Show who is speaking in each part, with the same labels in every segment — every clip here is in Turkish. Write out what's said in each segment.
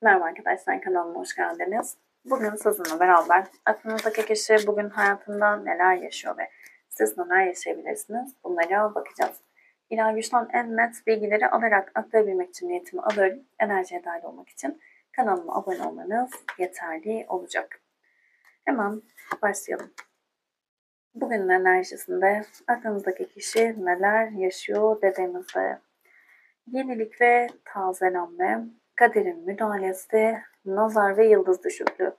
Speaker 1: Merhaba arkadaşlar, kanalıma hoş geldiniz. Bugün sizinle beraber aklınızdaki kişi bugün hayatında neler yaşıyor ve siz neler yaşayabilirsiniz, bunlara bakacağız. İlahi Güç'ten en net bilgileri alarak aktarabilmek için niyetimi alıyorum. Enerjiye dahil olmak için kanalıma abone olmanız yeterli olacak. Hemen başlayalım. Bugünün enerjisinde aklınızdaki kişi neler yaşıyor dediğimizde yenilik ve tazelenme, kaderin müdahalesi, nazar ve yıldız düşüklüğü.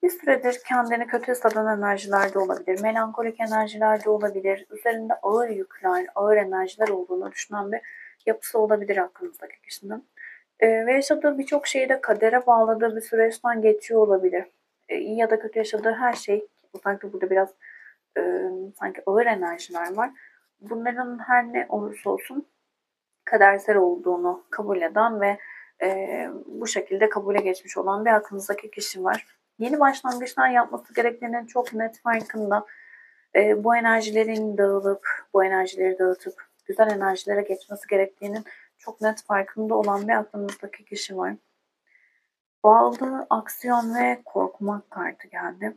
Speaker 1: Bir süredir kendini kötü hisseden enerjilerde olabilir, melankolik enerjilerde olabilir, üzerinde ağır yükler, ağır enerjiler olduğunu düşünen bir yapısı olabilir aklınızdaki kişinin. Ve yaşadığı birçok şeyi de kadere bağladığı bir süreçten geçiyor olabilir. İyi ya da kötü yaşadığı her şey, özellikle burada biraz sanki ağır enerjiler var. Bunların her ne olursa olsun kadersel olduğunu kabul eden ve bu şekilde kabule geçmiş olan bir aklınızdaki kişi var. Yeni başlangıçlar yapması gerektiğinin çok net farkında. Bu enerjilerin dağılıp, bu enerjileri dağıtıp güzel enerjilere geçmesi gerektiğinin çok net farkında olan bir aklınızdaki kişi var. Bağlı, aksiyon ve korkmak kartı geldi.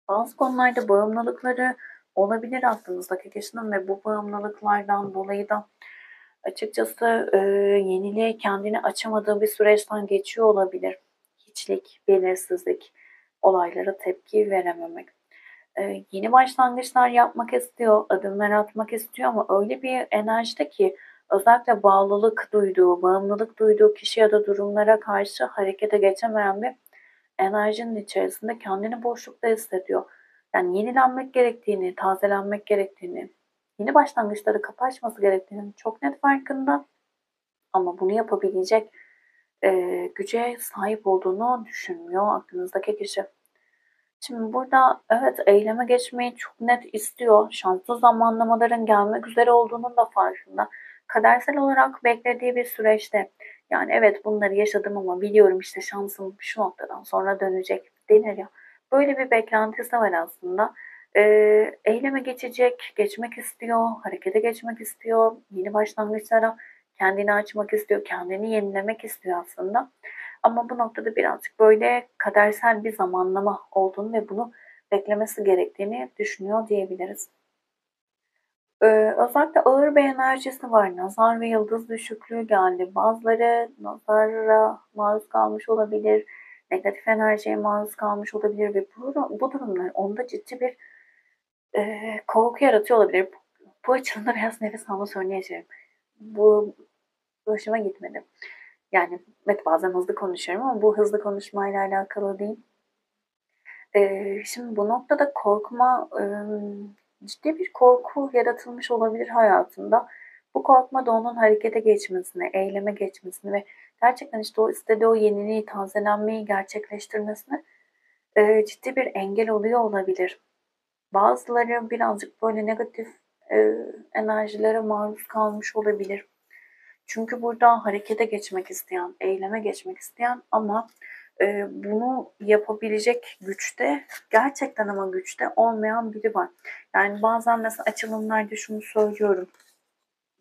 Speaker 1: Bazı konularda bağımlılıkları olabilir aklınızdaki kişinin ve bu bağımlılıklardan dolayı da açıkçası yeniliğe kendini açamadığı bir süreçten geçiyor olabilir. Hiçlik, belirsizlik, olaylara tepki verememek. Yeni başlangıçlar yapmak istiyor, adımlar atmak istiyor ama öyle bir enerjide ki özellikle bağlılık duyduğu, bağımlılık duyduğu kişi ya da durumlara karşı harekete geçemeyen bir enerjinin içerisinde kendini boşlukta hissediyor. Yani yenilenmek gerektiğini, tazelenmek gerektiğini, yeni başlangıçları kapı açması gerektiğinin çok net farkında. Ama bunu yapabilecek güce sahip olduğunu düşünmüyor aklınızdaki kişi. Şimdi burada evet eyleme geçmeyi çok net istiyor. Şanslı zamanlamaların gelmek üzere olduğunun da farkında. Kadersel olarak beklediği bir süreçte yani evet bunları yaşadım ama biliyorum işte şansım şu noktadan sonra dönecek denir ya. Böyle bir beklentisi var aslında. Eyleme geçecek, geçmek istiyor, harekete geçmek istiyor, yeni başlangıçlara kendini açmak istiyor, kendini yenilemek istiyor aslında. Ama bu noktada birazcık böyle kadersel bir zamanlama olduğunu ve bunu beklemesi gerektiğini düşünüyor diyebiliriz. Özellikle ağır bir enerjisi var. Nazar ve yıldız düşüklüğü geldi. Bazıları nazara maruz kalmış olabilir. Negatif enerjiye maruz kalmış olabilir ve bu durumlar onda ciddi bir korku yaratıyor olabilir. Bu açılımda biraz nefes alma sorunu yaşıyorum. Bu hoşuma gitmedi. Yani evet bazen hızlı konuşuyorum ama bu hızlı konuşmayla alakalı değil. Şimdi bu noktada ciddi bir korku yaratılmış olabilir hayatında. Bu korkma da onun harekete geçmesine, eyleme geçmesine ve gerçekten işte o istediği o yeniliği, tazelenmeyi gerçekleştirmesine ciddi bir engel oluyor olabilir. Bazıları birazcık böyle negatif enerjilere maruz kalmış olabilir. Çünkü burada harekete geçmek isteyen, eyleme geçmek isteyen ama bunu yapabilecek güçte, gerçekten ama güçte olmayan biri var. Yani bazen mesela açılımlarda şunu söylüyorum.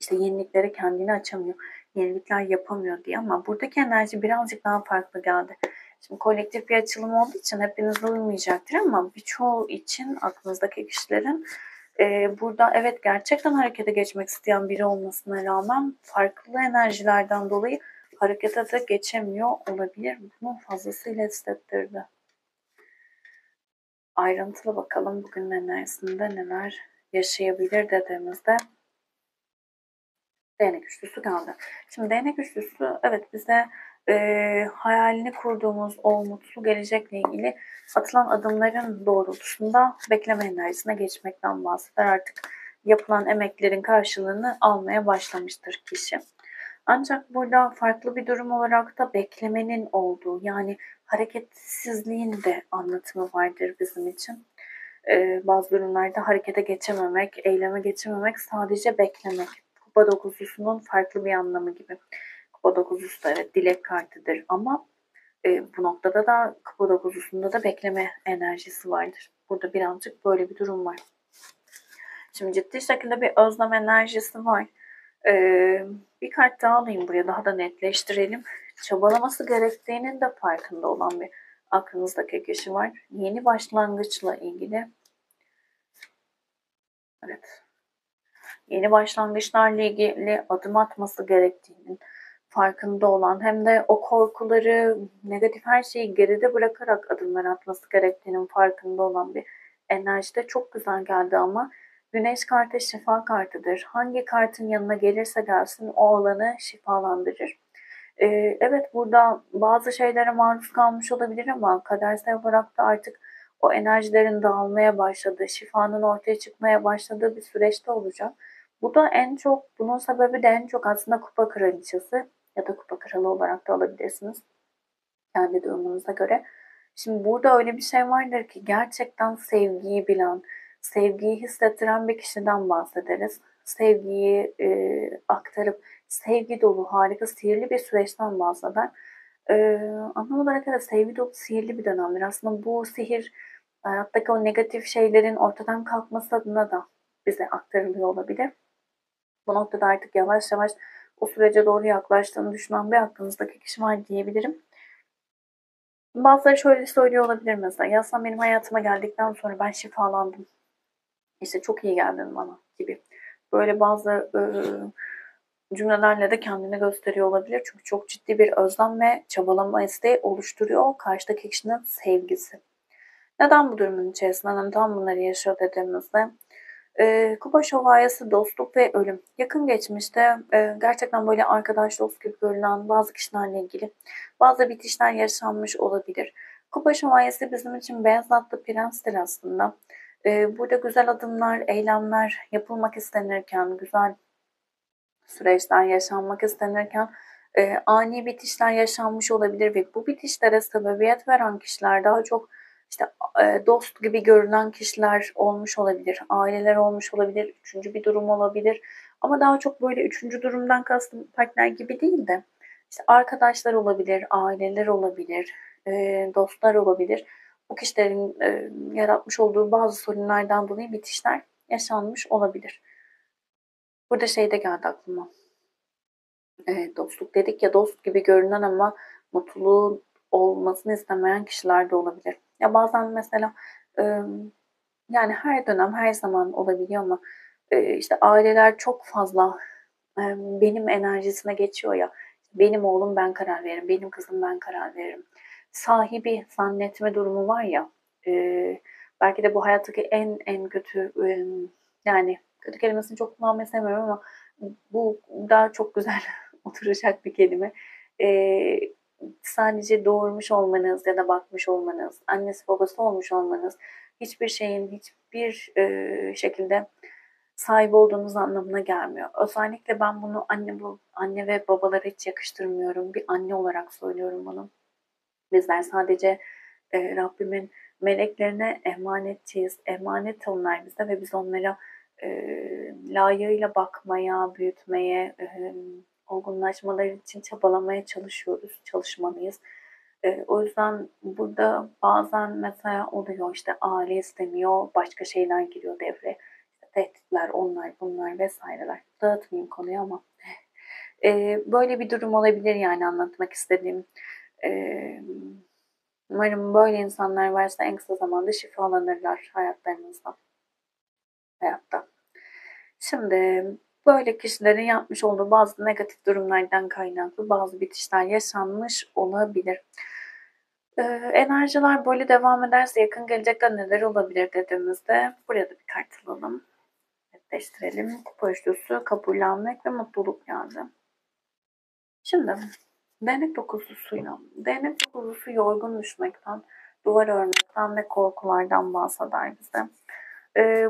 Speaker 1: İşte yeniliklere kendini açamıyor, yenilikler yapamıyor diye ama buradaki enerji birazcık daha farklı geldi. Şimdi kolektif bir açılım olduğu için hepinize uymayacaktır ama birçoğu için aklınızdaki kişilerin burada evet gerçekten harekete geçmek isteyen biri olmasına rağmen farklı enerjilerden dolayı harekete de geçemiyor olabilir. Bunu fazlasıyla hissettirdi. Ayrıntılı bakalım bugün enerjisinde neler yaşayabilir dediğimizde değnek üçlüsü geldi. Şimdi değnek üçlüsü evet bize hayalini kurduğumuz o mutlu gelecekle ilgili atılan adımların doğrultusunda bekleme enerjisine geçmekten bahseder. Artık yapılan emeklerin karşılığını almaya başlamıştır kişi. Ancak burada farklı bir durum olarak da beklemenin olduğu yani hareketsizliğin de anlatımı vardır bizim için. Bazı durumlarda harekete geçememek, eyleme geçememek sadece beklemek. Kupa dokuzlusunun farklı bir anlamı gibi. Kupa dokuzlusu da evet dilek kartıdır ama bu noktada da kupa dokuzlusunda da bekleme enerjisi vardır. Burada birazcık böyle bir durum var. Şimdi ciddi şekilde bir özlem enerjisi var. Bir kart daha alayım buraya daha da netleştirelim. çabalaması gerektiğinin de farkında olan bir aklınızdaki kişi var. Yeni başlangıçla ilgili. Evet. Yeni başlangıçlarla ilgili adım atması gerektiğinin farkında olan, hem de o korkuları, negatif her şeyi geride bırakarak adımlar atması gerektiğinin farkında olan bir enerjide çok güzel geldi ama Güneş kartı şifa kartıdır. Hangi kartın yanına gelirse gelsin o alanı şifalandırır. Evet, burada bazı şeylere maruz kalmış olabilir ama kadersel olarak da artık o enerjilerin dağılmaya başladığı, şifanın ortaya çıkmaya başladığı bir süreçte olacak. Bu da en çok, bunun sebebi de en çok aslında kupa kraliçesi ya da kupa kralı olarak da alabilirsiniz kendi durumunuza göre. Şimdi burada öyle bir şey vardır ki gerçekten sevgiyi bilen, sevgiyi hissettiren bir kişiden bahsederiz. Sevgiyi aktarıp sevgi dolu, harika, sihirli bir süreçten bahseder. Anlam olarak da sevgi dolu, sihirli bir dönemdir. Aslında bu sihir hayattaki o negatif şeylerin ortadan kalkması adına da bize aktarılıyor olabilir. Bu noktada artık yavaş yavaş o sürece doğru yaklaştığını düşünen bir aklınızdaki kişi var diyebilirim. Bazıları şöyle söylüyor olabilir mesela. Ya sen benim hayatıma geldikten sonra ben şifalandım. İşte çok iyi geldin bana gibi. Böyle bazı cümlelerle de kendini gösteriyor olabilir. Çünkü çok ciddi bir özlem ve çabalama isteği oluşturuyor karşıdaki kişinin sevgisi. Neden bu durumun içerisinde neden bunları yaşıyor dediğimizde kupa şövalyesi, dostluk ve ölüm. Yakın geçmişte gerçekten böyle arkadaş dost gibi görünen bazı kişilerle ilgili bazı bitişler yaşanmış olabilir. Kupa şövalyesi bizim için beyaz atlı prenstir aslında. Burada güzel adımlar, eylemler yapılmak istenirken, güzel süreçler yaşanmak istenirken ani bitişler yaşanmış olabilir ve bu bitişlere sebebiyet veren kişiler daha çok işte dost gibi görünen kişiler olmuş olabilir, aileler olmuş olabilir, üçüncü bir durum olabilir. Ama daha çok böyle üçüncü durumdan kastım partner gibi değil de işte arkadaşlar olabilir, aileler olabilir, dostlar olabilir. Bu kişilerin yaratmış olduğu bazı sorunlardan dolayı bitişler yaşanmış olabilir. Burada şey de geldi aklıma. Dostluk dedik ya, dost gibi görünen ama mutluluğun olmasını istemeyen kişiler de olabilir. Ya bazen mesela yani her dönem her zaman olabiliyor ama işte aileler çok fazla benim enerjisine geçiyor ya. Benim oğlum ben karar veririm, benim kızım ben karar veririm. Sahibi zannetme durumu var ya. E, Belki de bu hayattaki en kötü yani kötü kelimesini çok kullanmayı sevmiyorum ama bu daha çok güzel oturacak bir kelime. Ee, Sadece doğurmuş olmanız ya da bakmış olmanız, annesi babası olmuş olmanız hiçbir şeyin hiçbir şekilde sahip olduğunuz anlamına gelmiyor. Özellikle ben bunu anne ve babalara hiç yakıştırmıyorum. Bir anne olarak söylüyorum bunu. Bizler sadece Rabbimin meleklerine emanetçiyiz. Emanet onlar bize ve biz onlara layığıyla bakmaya, büyütmeye, olgunlaşmaları için çabalamaya çalışıyoruz, çalışmalıyız. O yüzden burada bazen mesela oluyor işte aile istemiyor, başka şeyler giriyor devreye. İşte tehditler, onlar, bunlar vesaireler. Dağıtmayayım konuyu ama böyle bir durum olabilir yani anlatmak istediğim. Umarım böyle insanlar varsa en kısa zamanda şifalanırlar hayatlarınızda, hayatta. Şimdi böyle kişilerin yapmış olduğu bazı negatif durumlardan kaynaklı bazı bitişler yaşanmış olabilir. Enerjiler böyle devam ederse yakın gelecekte neler olabilir dediğimizde buraya da bir kart alalım. Netleştirelim. Kupa üçlüsü, kabullenmek ve mutluluk geldi. Şimdi değnek dokuzlusu yorgun düşmekten, duvar örmekten ve korkulardan bahseder bize.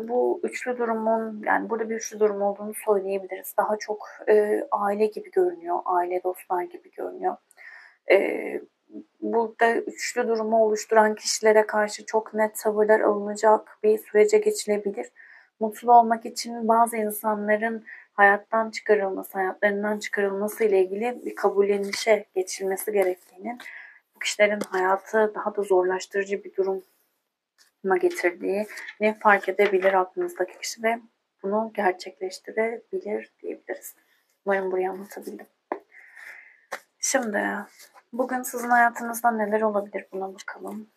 Speaker 1: Bu üçlü durumun, yani burada bir üçlü durum olduğunu söyleyebiliriz. Daha çok aile gibi görünüyor, aile dostlar gibi görünüyor. Burada üçlü durumu oluşturan kişilere karşı çok net tavırlar alınacak bir sürece geçilebilir. Mutlu olmak için bazı insanların hayattan çıkarılması, hayatlarından çıkarılması ile ilgili bir kabullenişe geçilmesi gerektiğini, bu kişilerin hayatı daha da zorlaştırıcı bir duruma getirdiğini fark edebilir aklınızdaki kişi ve bunu gerçekleştirebilir diyebiliriz. Umarım burayı anlatabildim. Şimdi bugün sizin hayatınızda neler olabilir buna bakalım.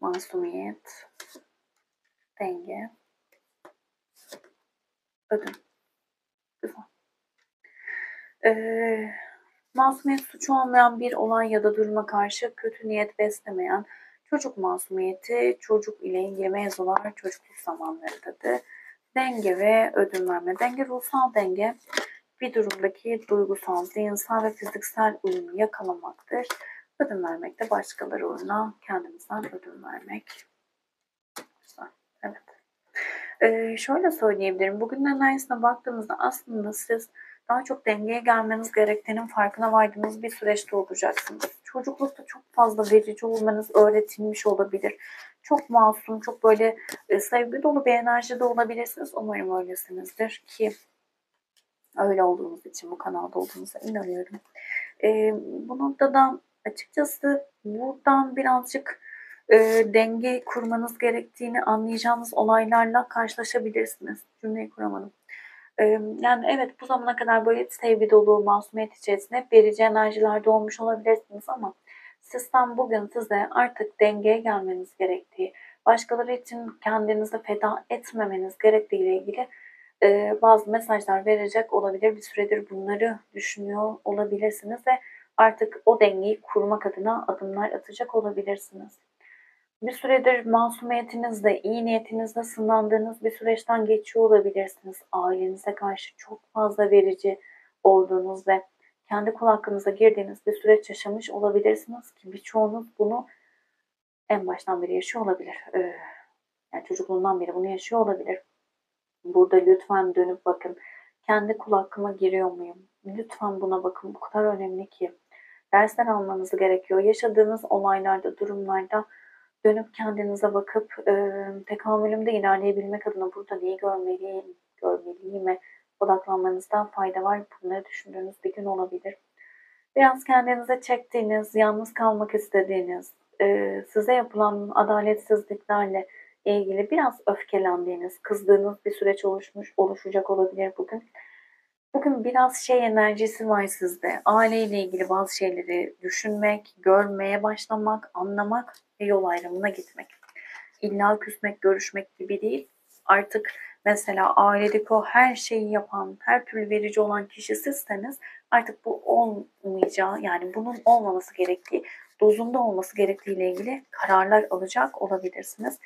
Speaker 1: Masumiyet, denge, ödül. Güzel. Masumiyet suçu olmayan bir olay ya da duruma karşı kötü niyet beslemeyen, çocuk masumiyeti, çocuk ile ilgili mevzular çocukluk zamanlarıdır. Denge ve ödül verme. Denge, ruhsal denge bir durumdaki duygusal, zihinsel ve fiziksel uyumu yakalamaktır. Ödül vermek de başkaları uğruna kendimizden ödül vermek. Güzel. Evet. Şöyle söyleyebilirim. Bugün enerjisine baktığımızda aslında siz daha çok dengeye gelmeniz gerektiğinin farkına vardığınız bir süreçte olacaksınız. Çocuklukta çok fazla verici olmanız öğretilmiş olabilir. Çok masum, çok böyle sevgi dolu bir enerjide olabilirsiniz. Umarım öylesinizdir ki öyle olduğunuz için bu kanalda olduğunuza inanıyorum. Bu noktada açıkçası buradan birazcık denge kurmanız gerektiğini anlayacağınız olaylarla karşılaşabilirsiniz. Cümleyi kuramadım. Yani evet, bu zamana kadar böyle sevgi dolu, masumiyet içerisinde hep verici enerjilerde olmuş olabilirsiniz ama sistem bugün size artık dengeye gelmeniz gerektiği, başkaları için kendinizi feda etmemeniz gerektiği ile ilgili bazı mesajlar verecek olabilir. Bir süredir bunları düşünüyor olabilirsiniz ve artık o dengeyi kurmak adına adımlar atacak olabilirsiniz. Bir süredir masumiyetinizle, iyi niyetinizle sınandığınız bir süreçten geçiyor olabilirsiniz. Ailenize karşı çok fazla verici olduğunuz ve kendi kul hakkınıza girdiğiniz bir süreç yaşamış olabilirsiniz ki birçoğunuz bunu en baştan beri yaşıyor olabilir. Yani çocukluğundan beri bunu yaşıyor olabilir. Burada lütfen dönüp bakın. Kendi kul hakkıma giriyor muyum? Lütfen buna bakın. Bu kadar önemli ki. Dersler almanız gerekiyor. Yaşadığınız olaylarda, durumlarda dönüp kendinize bakıp tekamülümde ilerleyebilmek adına burada neyi görmeliyime odaklanmanızdan fayda var. Bunları düşündüğünüz bir gün olabilir. Biraz kendinize çektiğiniz, yalnız kalmak istediğiniz, size yapılan adaletsizliklerle ilgili biraz öfkelendiğiniz, kızdığınız bir süreç oluşacak olabilir bugün. Bugün biraz enerjisi var sizde. Aileyle ilgili bazı şeyleri düşünmek, görmeye başlamak, anlamak ve yol ayrımına gitmek. İlla küsmek, görüşmek gibi değil. Artık mesela ailedeki o her şeyi yapan, her türlü verici olan kişi sizseniz artık bu olmayacağı, yani bunun olmaması gerektiği, dozunda olması gerektiği ile ilgili kararlar alacak olabilirsiniz.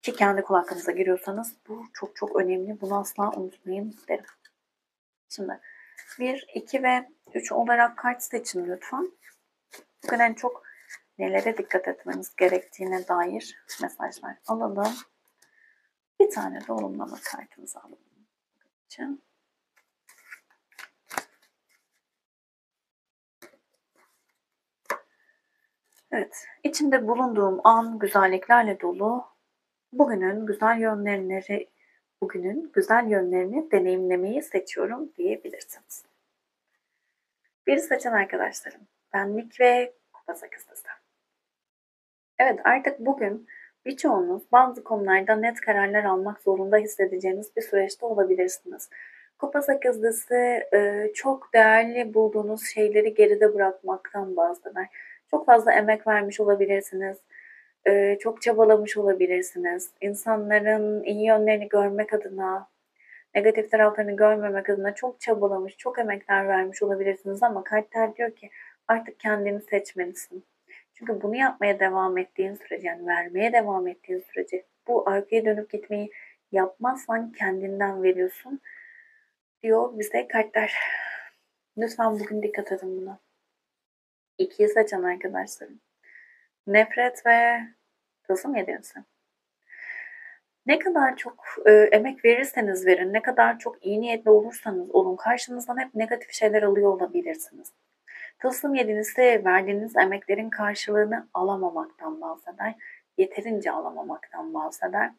Speaker 1: Ki kendi kul hakkınıza giriyorsanız bu çok çok önemli. Bunu asla unutmayın derim. Şimdi 1, 2 ve 3 olarak kart seçin lütfen. Bugün en çok nelere dikkat etmeniz gerektiğine dair mesajlar alalım. Bir tane de olumlama kartımızı alalım. için. Evet, içinde bulunduğum an güzelliklerle dolu. Bugünün güzel yönlerini deneyimlemeyi seçiyorum diyebilirsiniz. Bir seçen arkadaşlarım, benlik ve kupa sakızlısı. Evet, artık bugün birçoğunuz bazı konularda net kararlar almak zorunda hissedeceğiniz bir süreçte olabilirsiniz. Kupa sakızlısı çok değerli bulduğunuz şeyleri geride bırakmaktan bahseder. Çok fazla emek vermiş olabilirsiniz. Çok çabalamış olabilirsiniz. İnsanların iyi yönlerini görmek adına, negatif taraflarını görmemek adına çok çabalamış, çok emekler vermiş olabilirsiniz ama kartlar diyor ki artık kendini seçmelisin. Çünkü bunu yapmaya devam ettiğin sürece, yani vermeye devam ettiğin sürece, bu arkaya dönüp gitmeyi yapmazsan kendinden veriyorsun diyor bize kartlar. Lütfen bugün dikkat edin buna. 2'yi seçen arkadaşlarım. Nefret ve tılsım 7'si. Ne kadar çok emek verirseniz verin, ne kadar çok iyi niyetli olursanız olun, karşınızdan hep negatif şeyler alıyor olabilirsiniz. Tılsım 7'si verdiğiniz emeklerin karşılığını alamamaktan bahseder. Yeterince alamamaktan bahseder.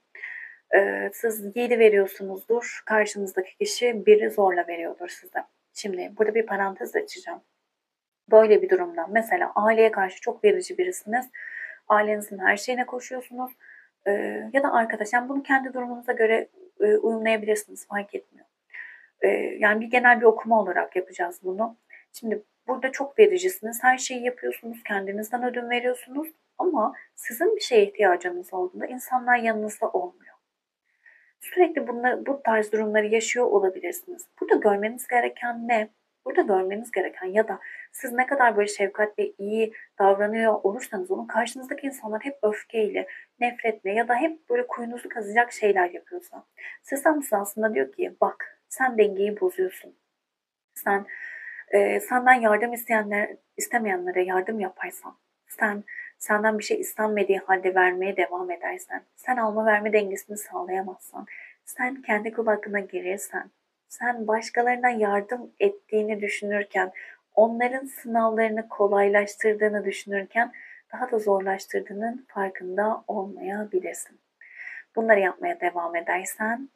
Speaker 1: Siz 7 veriyorsunuzdur, karşınızdaki kişi biri zorla veriyordur size. Şimdi burada bir parantez açacağım. Böyle bir durumda mesela aileye karşı çok verici birisiniz. Ailenizin her şeyine koşuyorsunuz. Ya da arkadaş, yani bunu kendi durumunuza göre uyumlayabilirsiniz, fark etmiyor. Yani bir genel bir okuma olarak yapacağız bunu. Şimdi burada çok vericisiniz. Her şeyi yapıyorsunuz. Kendinizden ödün veriyorsunuz. Ama sizin bir şeye ihtiyacınız olduğunda insanlar yanınızda olmuyor. Sürekli bu tarz durumları yaşıyor olabilirsiniz. Burada görmeniz gereken ne? Burada görmeniz gereken ya da siz ne kadar böyle şefkatle iyi davranıyor olursanız onun karşınızdaki insanlar hep öfkeyle, nefretle ya da hep böyle kuyunuzu kazacak şeyler yapıyorsa sizden size aslında diyor ki bak sen dengeyi bozuyorsun. Sen senden yardım istemeyenlere yardım yaparsan, senden bir şey istenmediği halde vermeye devam edersen, sen alma verme dengesini sağlayamazsan, sen kendi kul hakkına girirsen, sen başkalarına yardım ettiğini düşünürken, onların sınavlarını kolaylaştırdığını düşünürken daha da zorlaştırdığının farkında olmayabilirsin. Bunları yapmaya devam edersen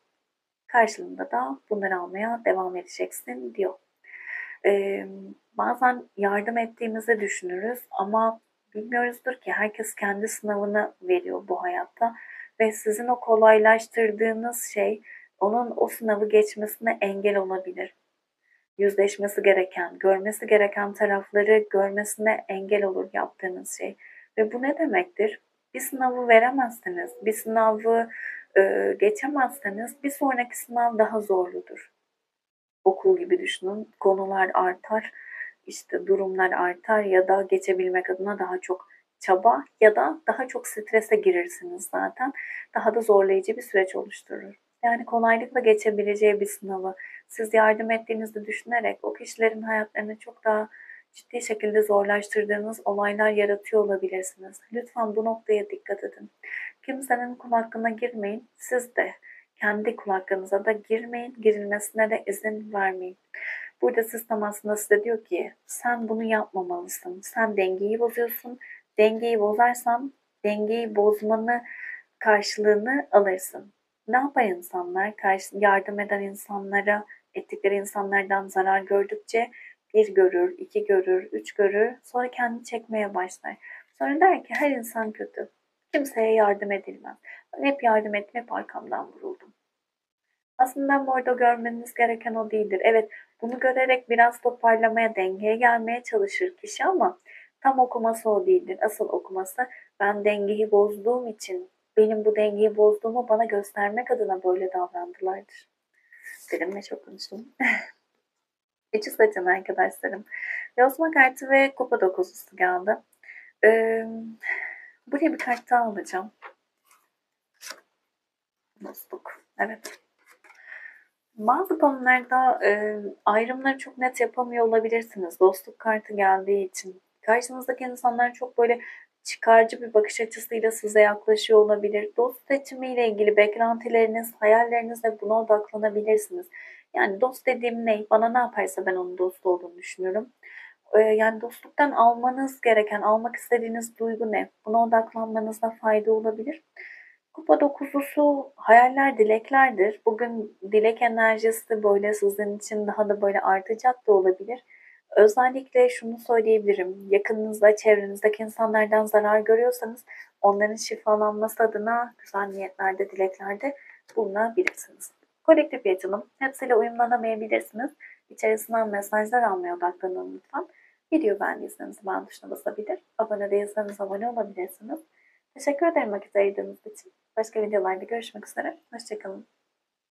Speaker 1: karşılığında da bunları almaya devam edeceksin diyor. Bazen yardım ettiğimizi düşünürüz ama bilmiyoruzdur ki herkes kendi sınavını veriyor bu hayatta ve sizin o kolaylaştırdığınız şey onun o sınavı geçmesine engel olabilir. Yüzleşmesi gereken, görmesi gereken tarafları görmesine engel olur yaptığınız şey. Ve bu ne demektir? Bir sınavı veremezseniz, bir sınavı geçemezseniz bir sonraki sınav daha zorludur. Okul gibi düşünün. Konular artar, işte durumlar artar ya da geçebilmek adına daha çok çaba ya da daha çok strese girirsiniz zaten. Daha da zorlayıcı bir süreç oluşturur. Yani kolaylıkla geçebileceği bir sınavı siz yardım ettiğinizi düşünerek o kişilerin hayatlarını çok daha ciddi şekilde zorlaştırdığınız olaylar yaratıyor olabilirsiniz. Lütfen bu noktaya dikkat edin. Kimsenin kul hakkına girmeyin. Siz de kendi kul hakkınıza da girmeyin. Girilmesine de izin vermeyin. Burada sistem aslında size diyor ki sen bunu yapmamalısın. Sen dengeyi bozuyorsun. Dengeyi bozarsan dengeyi bozmanı karşılığını alırsın. Ne yapar insanlar? Yardım eden insanlara, ettikleri insanlardan zarar gördükçe bir görür, iki görür, üç görür. Sonra kendini çekmeye başlar. Sonra der ki her insan kötü. Kimseye yardım edilmez. Ben hep yardım ettim, hep arkamdan vuruldum. Aslında bu arada görmeniz gereken o değildir. Evet, bunu görerek biraz toparlamaya, dengeye gelmeye çalışır kişi ama tam okuması o değildir. Asıl okuması ben dengeyi bozduğum için, benim bu dengeyi bozduğumu bana göstermek adına böyle davrandılardır. Dedim ve çok konuştum. Üçü seçin arkadaşlarım. Yozma kartı ve kupa dokuzusu geldi. Buraya bir kart daha alacağım. Dostluk. Evet. Bazı konularda ayrımları çok net yapamıyor olabilirsiniz. Dostluk kartı geldiği için. Karşınızdaki insanlar çok böyle çıkarcı bir bakış açısıyla size yaklaşıyor olabilir. Dost seçimiyle ilgili beklentileriniz, hayallerinizle buna odaklanabilirsiniz. Yani dost dediğim ne? Bana ne yaparsa ben onun dost olduğunu düşünüyorum. Yani dostluktan almanız gereken, almak istediğiniz duygu ne? Buna odaklanmanızda fayda olabilir. Kupa dokuzusu hayaller, dileklerdir. Bugün dilek enerjisi de böyle sizin için daha da böyle artacak da olabilir. Özellikle şunu söyleyebilirim. Yakınınızda, çevrenizdeki insanlardan zarar görüyorsanız onların şifalanması adına güzel niyetlerde, dileklerde bulunabilirsiniz. Kolektif bir açılım. Hepsiyle uyumlanamayabilirsiniz. İçerisinden mesajlar almaya odaklanın lütfen. Video beğendiyseniz beğen tuşuna basabilir. Abone değilseniz abone olabilirsiniz. Teşekkür ederim vakit ayırdığınız için. Başka videolarda görüşmek üzere. Hoşçakalın.